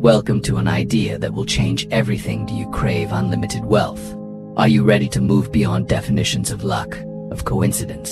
Welcome to an idea that will change everything. Do you crave unlimited wealth? Are you ready to move beyond definitions of luck, of coincidence?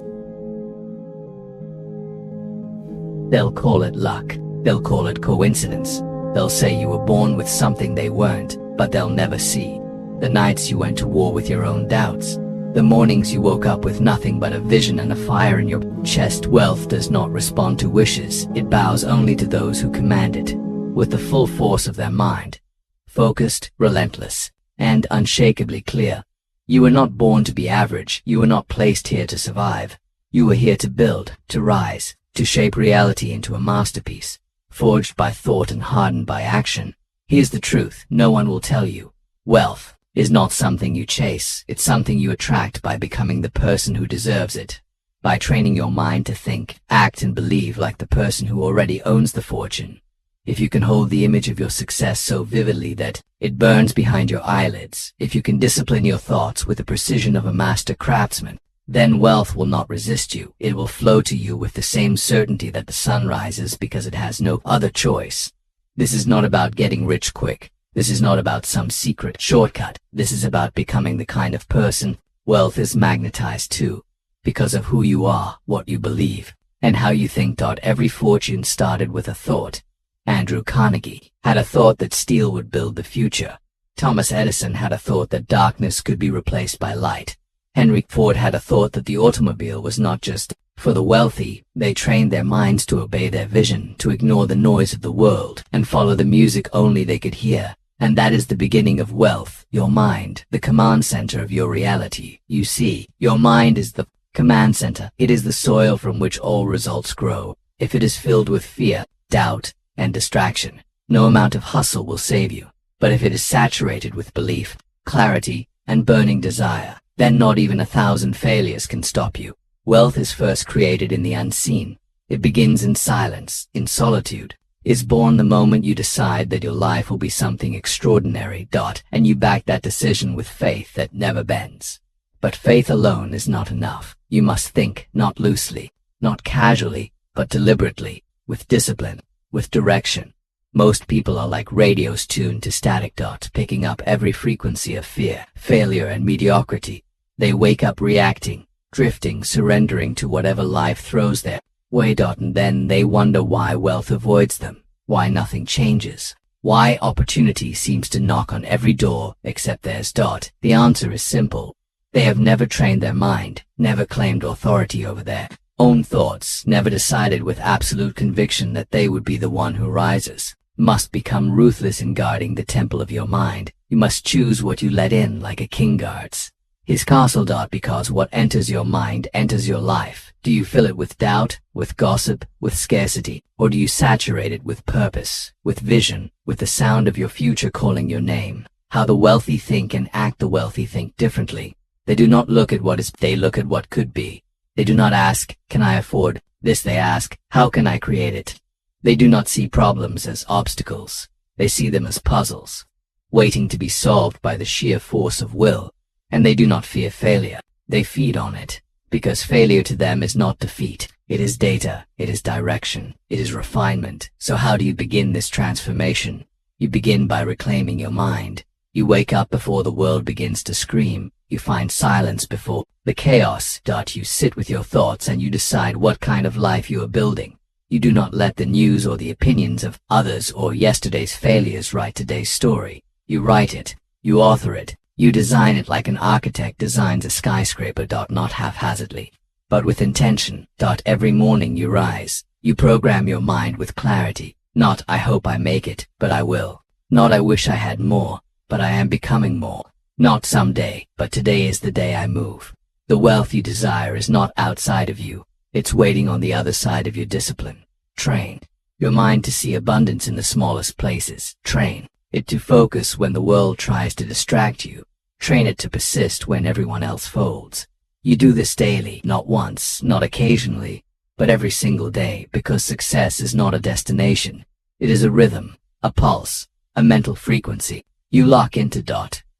They'll call it luck. They'll call it coincidence. They'll say you were born with something they weren't, but they'll never see the nights you went to war with your own doubts, the mornings you woke up with nothing but a vision and a fire in your chest. Wealth does not respond to wishes. It bows only to those who command it with the full force of their mind, focused, relentless, and unshakably clear. You were not born to be average. You were not placed here to survive. You were here to build, to rise, to shape reality into a masterpiece, forged by thought and hardened by action. Here's the truth no one will tell you. Wealth is not something you chase. It's something you attract by becoming the person who deserves it. By training your mind to think, act, and believe like the person who already owns the fortune. If you can hold the image of your success so vividly that it burns behind your eyelids, if you can discipline your thoughts with the precision of a master craftsman, then wealth will not resist you. It will flow to you with the same certainty that the sun rises, because it has no other choice. This is not about getting rich quick. This is not about some secret shortcut. This is about becoming the kind of person wealth is magnetized to, because of who you are, what you believe, and how you think. Every fortune started with a thought. Andrew Carnegie had a thought that steel would build the future. Thomas Edison had a thought that darkness could be replaced by light. Henry Ford had a thought that the automobile was not just for the wealthy. They trained their minds to obey their vision, to ignore the noise of the world, and follow the music only they could hear. And that is the beginning of wealth. Your mind, the command center of your reality. You see, your mind is the command center. It is the soil from which all results grow. If it is filled with fear, doubt, and distraction, no amount of hustle will save you. But if it is saturated with belief, clarity, and burning desire, then not even 1,000 failures can stop you. Wealth is first created in the unseen. It begins in silence, in solitude. Is born the moment you decide that your life will be something extraordinary. And you back that decision with faith that never bends. But faith alone is not enough. You must think, not loosely, not casually, but deliberately, with discipline, with direction. Most people are like radios tuned to static. Picking up every frequency of fear, failure, and mediocrity. They wake up reacting, drifting, surrendering to whatever life throws their way. And then they wonder why wealth avoids them, why nothing changes, why opportunity seems to knock on every door except theirs. The answer is simple. They have never trained their mind, never claimed authority over their own thoughts, never decided with absolute conviction that they would be the one who rises. Must become ruthless in guarding the temple of your mind. You must choose what you let in, like a king guards his castle. Because what enters your mind enters your life. Do you fill it with doubt, with gossip, with scarcity, or do you saturate it with purpose, with vision, with the sound of your future calling your name? How the wealthy think and act. The wealthy think differently. They do not look at what is, they look at what could be. They do not ask, can I afford this? They ask, how can I create it? They do not see problems as obstacles. They see them as puzzles, waiting to be solved by the sheer force of will. And they do not fear failure. They feed on it, because failure to them is not defeat. It is data, it is direction, it is refinement. So how do you begin this transformation? You begin by reclaiming your mind. You wake up before the world begins to scream. You find silence before the chaos. You sit with your thoughts and you decide what kind of life you are building. You do not let the news or the opinions of others or yesterday's failures write today's story. You write it. You author it. You design it like an architect designs a skyscraper. Not haphazardly, but with intention. Every morning you rise. You program your mind with clarity. Not I hope I make it, but I will. Not I wish I had more, but I am becoming more. Not someday, but today is the day I move. The wealth you desire is not outside of you. It's waiting on the other side of your discipline. Train your mind to see abundance in the smallest places. Train it to focus when the world tries to distract you. Train it to persist when everyone else folds. You do this daily, not once, not occasionally, but every single day, because success is not a destination. It is a rhythm, a pulse, a mental frequency. You lock into.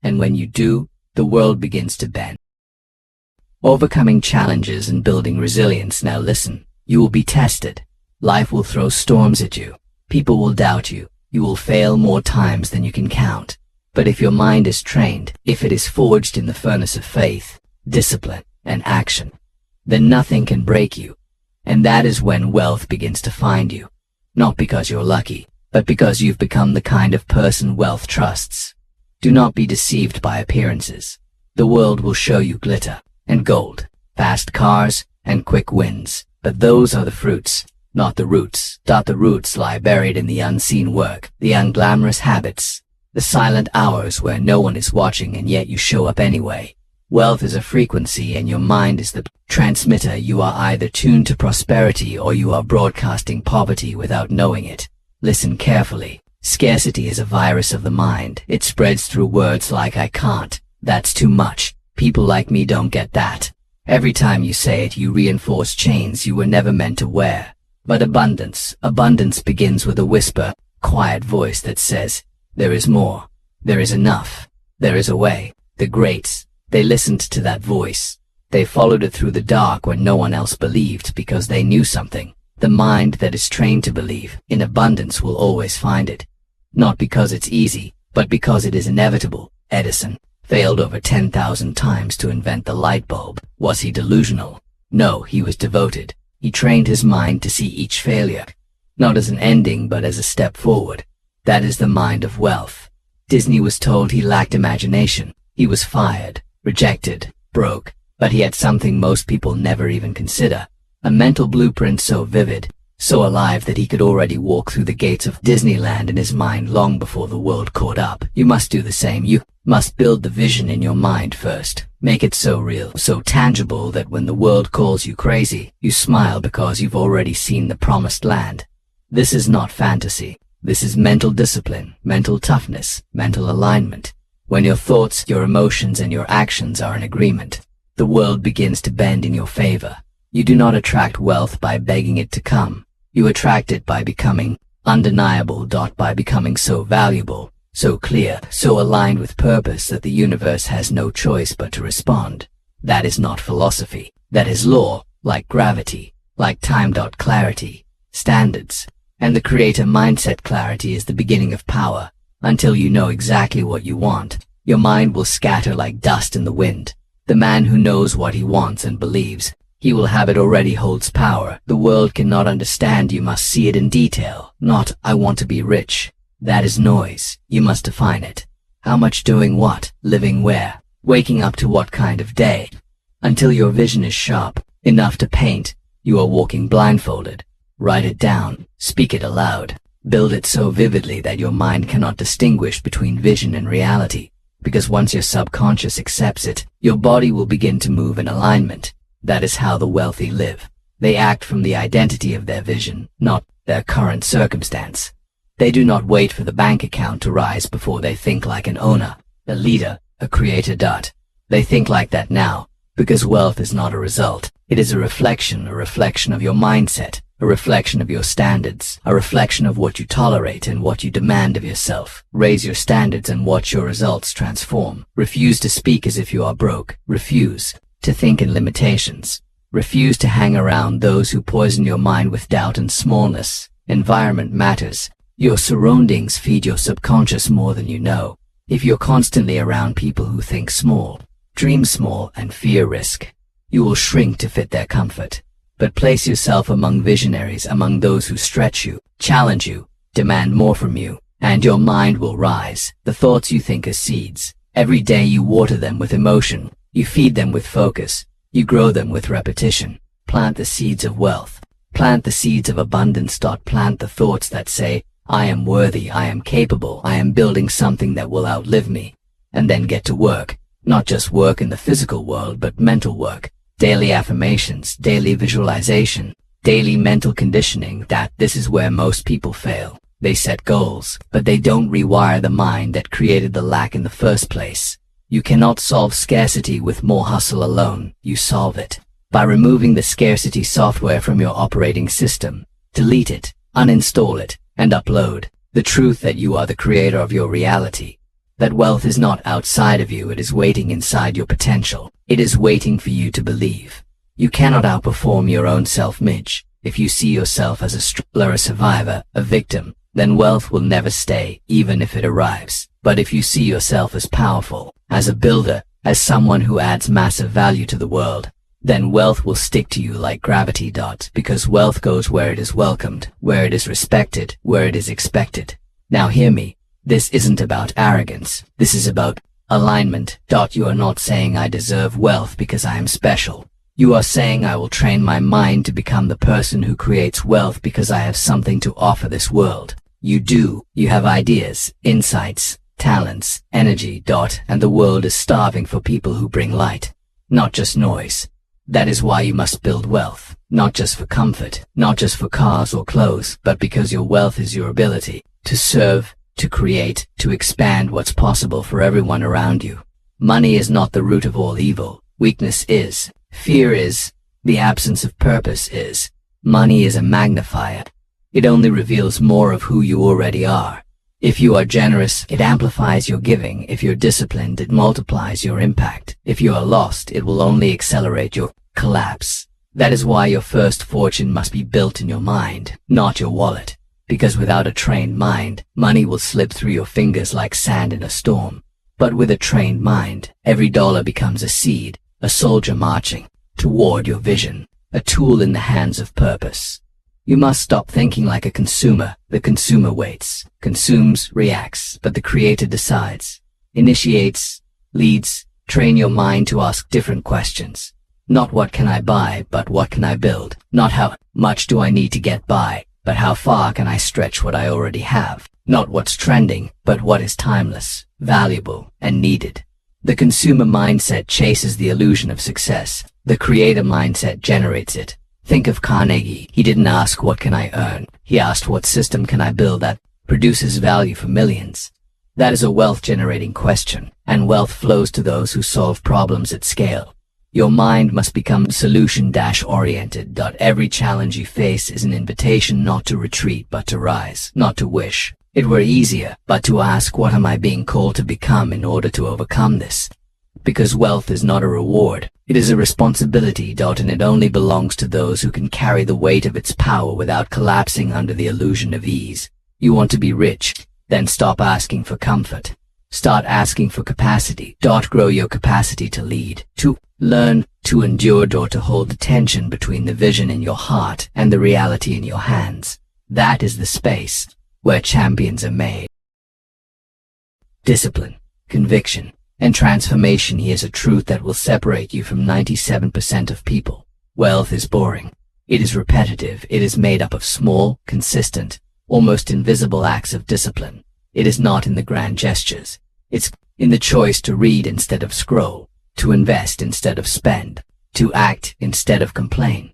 And when you do, the world begins to bend. Overcoming challenges and building resilience. Now listen, you will be tested. Life will throw storms at you. People will doubt you. You will fail more times than you can count. But if your mind is trained, if it is forged in the furnace of faith, discipline, and action, then nothing can break you. And that is when wealth begins to find you. Not because you're lucky, but because you've become the kind of person wealth trusts. Do not be deceived by appearances. The world will show you glitter and gold, fast cars, and quick wins, but those are the fruits, not the roots. The roots lie buried in the unseen work, the unglamorous habits, the silent hours where no one is watching and yet you show up anyway. Wealth is a frequency and your mind is the transmitter. You are either tuned to prosperity or you are broadcasting poverty without knowing it. Listen carefully. Scarcity is a virus of the mind. It spreads through words like I can't, that's too much, people like me don't get that. Every time you say it, you reinforce chains you were never meant to wear. But abundance begins with a whisper, quiet voice that says, there is more, there is enough, there is a way. The greats, they listened to that voice. They followed it through the dark when no one else believed because they knew something. The mind that is trained to believe in abundance will always find it. Not because it's easy, but because it is inevitable. Edison failed over 10,000 times to invent the light bulb. Was he delusional? No, he was devoted. He trained his mind to see each failure, not as an ending but as a step forward. That is the mind of wealth. Disney was told he lacked imagination. He was fired, rejected, broke, but he had something most people never even consider. A mental blueprint so vivid, so alive that he could already walk through the gates of Disneyland in his mind long before the world caught up. You must do the same. You must build the vision in your mind first. Make it so real, so tangible that when the world calls you crazy, you smile because you've already seen the promised land. This is not fantasy. This is mental discipline, mental toughness, mental alignment. When your thoughts, your emotions, and your actions are in agreement, the world begins to bend in your favor. You do not attract wealth by begging it to come. You attract it by becoming undeniable. By becoming so valuable, so clear, so aligned with purpose that the universe has no choice but to respond. That is not philosophy. That is law, like gravity, like time. Clarity, standards, and the creator mindset. Clarity is the beginning of power. Until you know exactly what you want, your mind will scatter like dust in the wind. The man who knows what he wants and believes he will have it already holds power. The world cannot understand. You must see it in detail. Not, I want to be rich. That is noise. You must define it. How much doing what? Living where? Waking up to what kind of day? Until your vision is sharp enough to paint, you are walking blindfolded. Write it down. Speak it aloud. Build it so vividly that your mind cannot distinguish between vision and reality. Because once your subconscious accepts it, your body will begin to move in alignment. That is how the wealthy live. They act from the identity of their vision, not their current circumstance. They do not wait for the bank account to rise before they think like an owner, a leader, a creator. They think like that now, because wealth is not a result. It is a reflection of your mindset, a reflection of your standards, a reflection of what you tolerate and what you demand of yourself. Raise your standards and watch your results transform. Refuse to speak as if you are broke. Refuse to think in limitations. Refuse to hang around those who poison your mind with doubt and smallness. Environment matters. Your surroundings feed your subconscious more than you know. If you're constantly around people who think small, dream small, and fear risk, you will shrink to fit their comfort. But place yourself among visionaries, among those who stretch you, challenge you, demand more from you, and your mind will rise. The thoughts you think are seeds. Every day you water them with emotion. You feed them with focus. You grow them with repetition. Plant the seeds of wealth. Plant the seeds of abundance. Plant the thoughts that say, I am worthy, I am capable, I am building something that will outlive me. And then get to work. Not just work in the physical world, but mental work. Daily affirmations, daily visualization, daily mental conditioning. This is where most people fail. They set goals, but they don't rewire the mind that created the lack in the first place. You cannot solve scarcity with more hustle alone. You solve it by removing the scarcity software from your operating system. Delete it, uninstall it, and upload the truth that you are the creator of your reality. That wealth is not outside of you, it is waiting inside your potential. It is waiting for you to believe. You cannot outperform your own self-image. If you see yourself as a struggler, a survivor, a victim, then wealth will never stay, even if it arrives. But if you see yourself as powerful, as a builder, as someone who adds massive value to the world, then wealth will stick to you like gravity. Because wealth goes where it is welcomed, where it is respected, where it is expected. Now hear me. This isn't about arrogance. This is about alignment. You are not saying I deserve wealth because I am special. You are saying I will train my mind to become the person who creates wealth because I have something to offer this world. You do. You have ideas, insights, talents, energy. And the world is starving for people who bring light, not just noise. That is why you must build wealth, not just for comfort, not just for cars or clothes, but because your wealth is your ability to serve, to create, to expand what's possible for everyone around you. Money is not the root of all evil. Weakness is. Fear is. The absence of purpose is. Money is a magnifier. It only reveals more of who you already are. If you are generous, it amplifies your giving. If you're disciplined, it multiplies your impact. If you are lost, it will only accelerate your collapse. That is why your first fortune must be built in your mind, not your wallet. Because without a trained mind, money will slip through your fingers like sand in a storm. But with a trained mind, every dollar becomes a seed, a soldier marching toward your vision, a tool in the hands of purpose. You must stop thinking like a consumer. The consumer waits, consumes, reacts, but the creator decides, initiates, leads. Train your mind to ask different questions. Not what can I buy, but what can I build? Not how much do I need to get by, but how far can I stretch what I already have? Not what's trending, but what is timeless, valuable, and needed. The consumer mindset chases the illusion of success. The creator mindset generates it. Think of Carnegie. He didn't ask what can I earn. He asked what system can I build that produces value for millions. That is a wealth-generating question, and wealth flows to those who solve problems at scale. Your mind must become solution-oriented. Every challenge you face is an invitation not to retreat but to rise, not to wish it were easier, but to ask, what am I being called to become in order to overcome this? Because wealth is not a reward, it is a responsibility. And it only belongs to those who can carry the weight of its power without collapsing under the illusion of ease. You want to be rich? Then stop asking for comfort. Start asking for capacity. Grow your capacity to lead, to learn, to endure, to hold the tension between the vision in your heart and the reality in your hands. That is the space where champions are made. Discipline, conviction, and transformation. Here's a truth that will separate you from 97% of people. Wealth is boring. It is repetitive. It is made up of small, consistent, almost invisible acts of discipline. It is not in the grand gestures. It's in the choice to read instead of scroll, to invest instead of spend, to act instead of complain.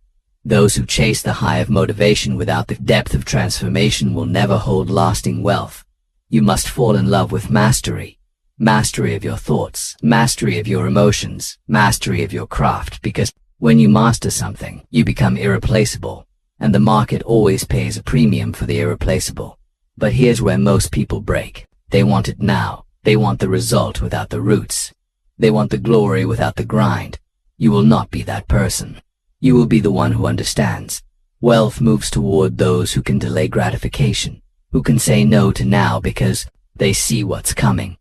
Those who chase the high of motivation without the depth of transformation will never hold lasting wealth. You must fall in love with mastery. Mastery of your thoughts, mastery of your emotions, mastery of your craft, because when you master something, you become irreplaceable, and the market always pays a premium for the irreplaceable. But here's where most people break. They want it now. They want the result without the roots. They want the glory without the grind. You will not be that person. You will be the one who understands. Wealth moves toward those who can delay gratification, who can say no to now because they see what's coming.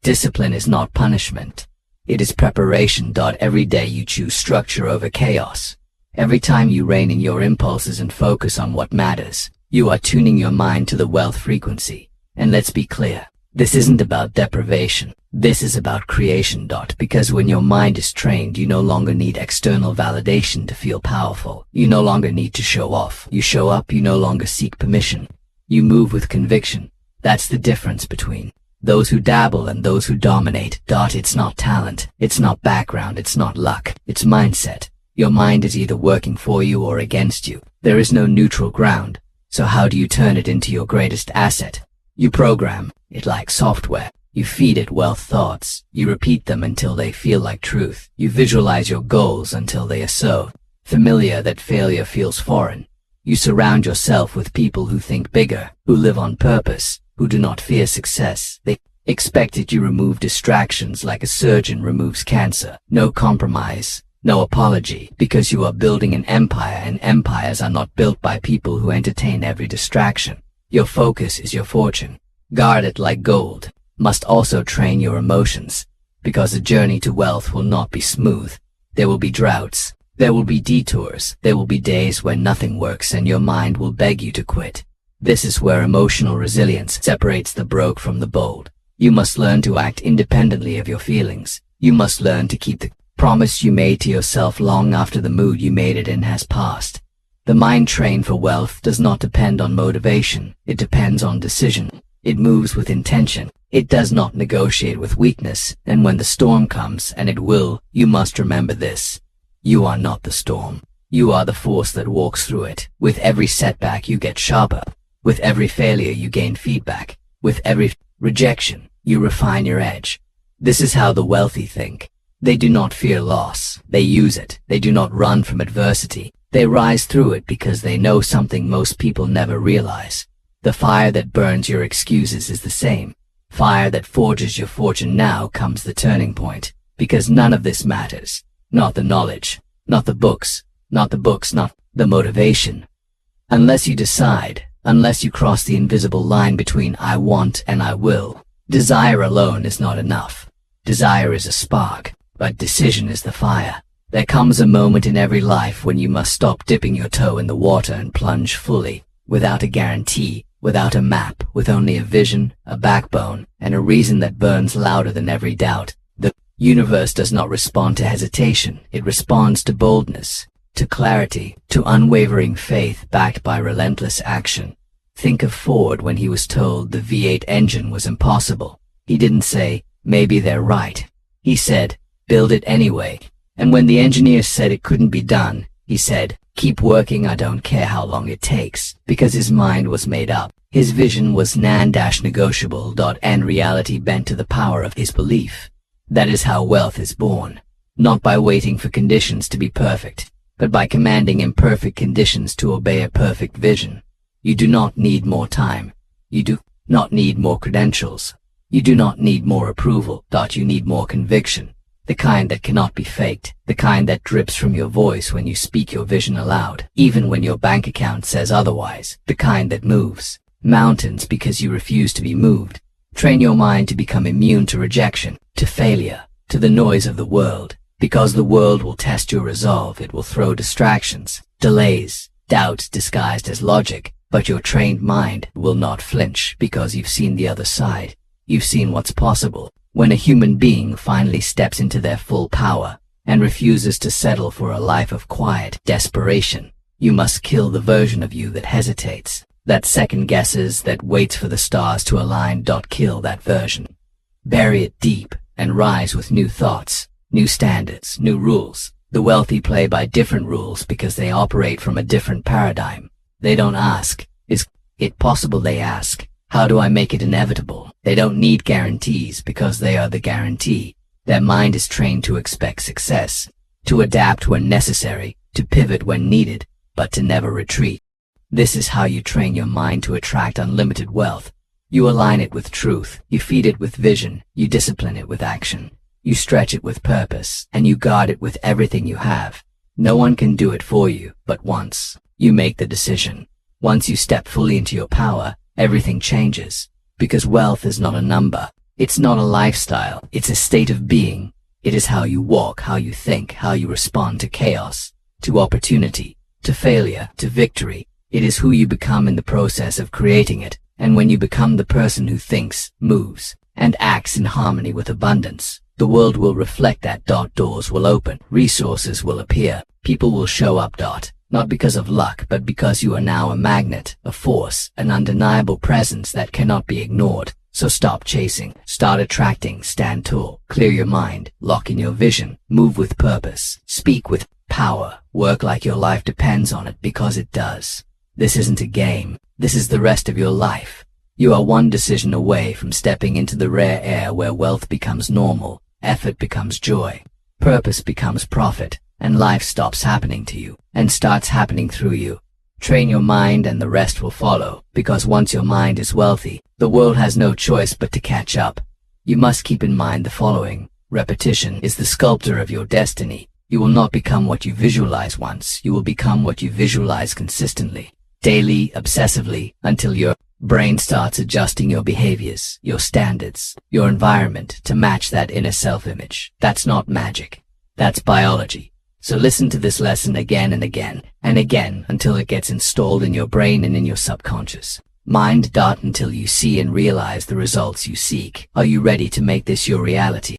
Discipline is not punishment. It is preparation. Every day you choose structure over chaos. Every time you rein in your impulses and focus on what matters, you are tuning your mind to the wealth frequency. And let's be clear, this isn't about deprivation. This is about creation. Because when your mind is trained, you no longer need external validation to feel powerful. You no longer need to show off. You show up. You no longer seek permission. You move with conviction. That's the difference between those who dabble and those who dominate. It's not talent. It's not background. It's not luck. It's mindset. Your mind is either working for you or against you. There is no neutral ground. So how do you turn it into your greatest asset? You program it like software. You feed it wealth thoughts. You repeat them until they feel like truth. You visualize your goals until they are so familiar that failure feels foreign. You surround yourself with people who think bigger, who live on purpose, who do not fear success. They expect it. You remove distractions like a surgeon removes cancer. No compromise, no apology, because you are building an empire, and empires are not built by people who entertain every distraction. Your focus is your fortune. Guard it like gold. Must also train your emotions, because the journey to wealth will not be smooth. There will be droughts. There will be detours. There will be days when nothing works and your mind will beg you to quit. This is where emotional resilience separates the broke from the bold. You must learn to act independently of your feelings. You must learn to keep the promise you made to yourself long after the mood you made it in has passed. The mind trained for wealth does not depend on motivation. It depends on decision. It moves with intention. It does not negotiate with weakness. And when the storm comes, and it will, you must remember this. You are not the storm. You are the force that walks through it. With every setback you get sharper. With every failure you gain feedback. With every rejection, you refine your edge. This is how the wealthy think. They do not fear loss. They use it. They do not run from adversity. They rise through it because they know something most people never realize. The fire that burns your excuses is the same fire that forges your fortune. Now comes the turning point, because none of this matters. Not the knowledge, not the books, not the motivation. Unless you decide, unless you cross the invisible line between I want and I will. Desire alone is not enough. Desire is a spark, but decision is the fire. There comes a moment in every life when you must stop dipping your toe in the water and plunge fully, without a guarantee, without a map, with only a vision, a backbone, and a reason that burns louder than every doubt. The universe does not respond to hesitation. It responds to boldness, to clarity, to unwavering faith backed by relentless action. Think of Ford when he was told the V8 engine was impossible. He didn't say, maybe they're right. He said, build it anyway. And when the engineers said it couldn't be done, he said, keep working, I don't care how long it takes, because his mind was made up. His vision was non-negotiable. And reality bent to the power of his belief. That is how wealth is born. Not by waiting for conditions to be perfect, but by commanding imperfect conditions to obey a perfect vision. You do not need more time. You do not need more credentials. You do not need more approval. You need more conviction. The kind that cannot be faked. The kind that drips from your voice when you speak your vision aloud, even when your bank account says otherwise. The kind that moves mountains because you refuse to be moved. Train your mind to become immune to rejection, to failure, to the noise of the world. Because the world will test your resolve. It will throw distractions, delays, doubts disguised as logic. But your trained mind will not flinch because you've seen the other side. You've seen what's possible when a human being finally steps into their full power and refuses to settle for a life of quiet desperation. You must kill the version of you that hesitates, that second guesses, that waits for the stars to align. Kill that version. Bury it deep and rise with new thoughts, new standards, new rules. The wealthy play by different rules because they operate from a different paradigm. They don't ask, is it possible? They ask, how do I make it inevitable? They don't need guarantees because they are the guarantee. Their mind is trained to expect success, to adapt when necessary, to pivot when needed, but to never retreat. This is how you train your mind to attract unlimited wealth. You align it with truth, you feed it with vision, you discipline it with action, you stretch it with purpose, and you guard it with everything you have. No one can do it for you, but once you make the decision, once you step fully into your power, everything changes. Because wealth is not a number. It's not a lifestyle. It's a state of being. It is how you walk, how you think, how you respond to chaos, to opportunity, to failure, to victory. It is who you become in the process of creating it. And when you become the person who thinks, moves, and acts in harmony with abundance, the world will reflect that. Doors will open. Resources will appear. People will show up. Not because of luck, but because you are now a magnet, a force, an undeniable presence that cannot be ignored. So stop chasing, start attracting, stand tall, clear your mind, lock in your vision, move with purpose, speak with power, work like your life depends on it, because it does. This isn't a game, this is the rest of your life. You are one decision away from stepping into the rare air where wealth becomes normal, effort becomes joy, purpose becomes profit, and life stops happening to you and starts happening through you. Train your mind and the rest will follow, because once your mind is wealthy, the world has no choice but to catch up. You must keep in mind the following. Repetition is the sculptor of your destiny. You will not become what you visualize once. You will become what you visualize consistently, daily, obsessively, until your Brain starts adjusting your behaviors, your standards, your environment to match that inner self-image. That's not magic. That's biology. So listen to this lesson again and again and again until it gets installed in your brain and in your subconscious mind. Until you see and realize the results you seek. Are you ready to make this your reality?